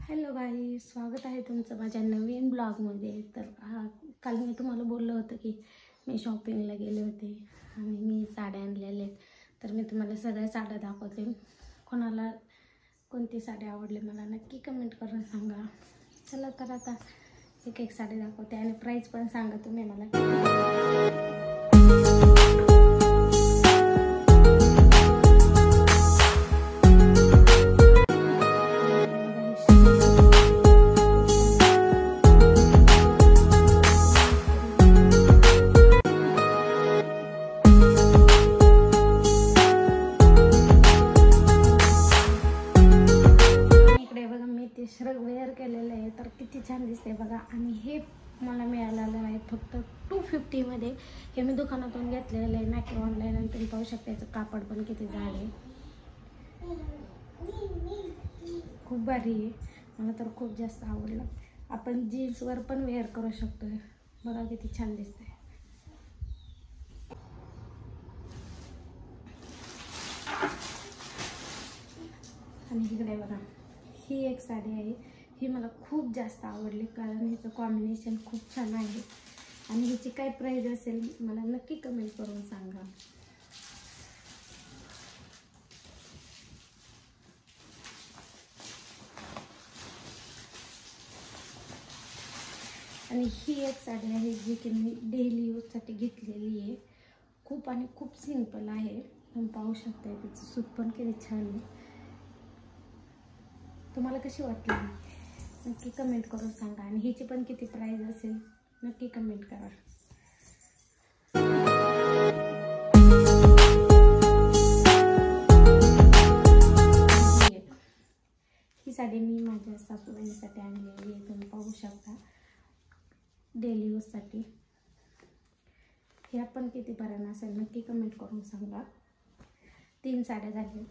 Hello गाई, स्वागत आहे तुमचं माझ्या नवीन ब्लॉगमध्ये। तर काल मी तुम्हाला बोललं होतं की मी शॉपिंगला गेले होते आणि मी साड्या आणलेल्या। तर मी तुम्हाला सगळ्या साड्या दाखवते। कोणाला कोणती साडी आवडली मला नक्की कमेंट करून सांगा। चला तर आता एक एक साडी दाखवते आणि प्राइस पण सांगा तुम्ही मला। श्रग वेअर केलेलं आहे तर किती छान दिसते बघा। आणि हे मला मिळालेलं आहे फक्त 250 मध्ये। हे मी दुकानातून घेतलेलं आहे ना की ऑनलाईन। आणि तुम्ही पाहू शकता याचं कापड पण किती जाड आहे, खूप भारी आहे। मला तर खूप जास्त आवडलं। आपण जीन्सवर पण वेअर करू शकतो। बघा किती छान दिसते। आणि इकडे बघा ही एक साडी आहे। ही मला खूप जास्त आवडली कारण हिचं कॉम्बिनेशन खूप छान आहे। आणि हिची काय प्राइस असेल मला नक्की कमेंट करून सांगा। आणि ही एक साडी आहे जी की मी डेली यूजसाठी घेतलेली आहे। खूप आणि खूप सिंपल आहे। तुम्ही पाहू शकता तिचं सूत पण किती छान आहे। तुम्हाला कशी वाटली नक्की कमेंट करून सांगा। आणि हिची पण किती प्राइस असेल नक्की कमेंट करा। ही साडी मी माझ्या सासूबाईंसाठी आणलेली आहे। तुम्ही पाहू शकता डेली यूजसाठी। ह्या पण किती पर्यंत असेल नक्की कमेंट करून सांगा। 3 साड्या झाल्या।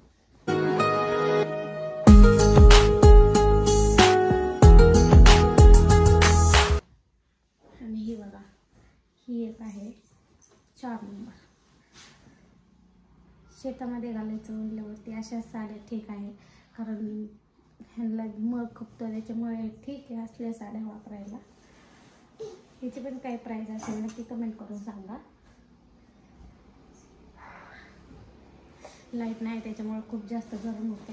आणि ही बघा ही एक आहे 4 नंबर। शेतामध्ये घालायचं म्हणल्यावरती अशा साड्या ठीक आहे कारण ह्यांना मळ खपतं त्याच्यामुळे ठीक आहे असल्या साड्या वापरायला। हिची पण काही प्राइस असेल नक्की कमेंट करून सांगा। लाईट नाही त्याच्यामुळे खूप जास्त गरम होतं।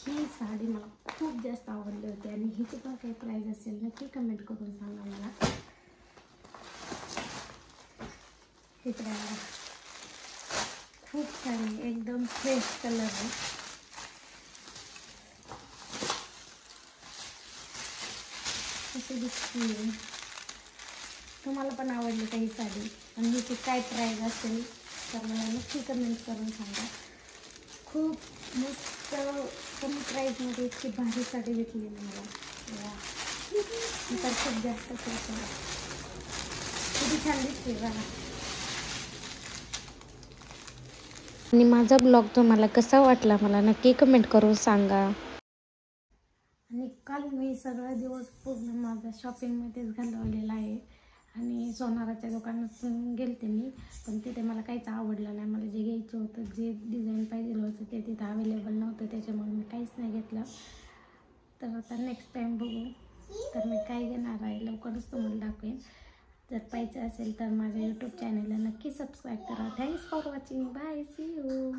ही साडी मला खूप जास्त आवडली होती आणि हिची पण काही प्राइस असेल नक्की कमेंट करून सांगा मला। इकडे खूप छान एकदम फ्रेश कलर आहे। कशी दिसते तुम्हाला पण आवडली का ही साडी आणि हिची काय प्राइस असेल तर मला नक्की कमेंट करून सांगा। खूप मस्त कमी प्राईजमध्ये इतकी भारी साडी भेटली मला। तर खूप जास्त खुश आहे। किती छान दिसते बघा। आणि माझा ब्लॉग तुम्हाला कसा वाटला मला नक्की कमेंट करून सांगा। आणि काल मी सगळा दिवस पूर्ण माझा शॉपिंगमध्येच घालवलेला आहे। आणि सोनाराच्या दुकानात गेलते मी पण तिथे मला काहीच आवडलं नाही। मला जे घ्यायचं होतं जे डिझाईन पाहिजे होतं ते तिथं अवेलेबल नव्हतं त्याच्यामुळे मी काहीच नाही घेतलं। तर आता नेक्स्ट टाईम बघू तर मी काय घेणार आहे लवकरच तुम्हाला दाखवेन। जर पाहिजे असेल तर माझ्या यूट्यूब चॅनलला नक्की सबस्क्राईब करा। Thanks for watching. Bye, see you.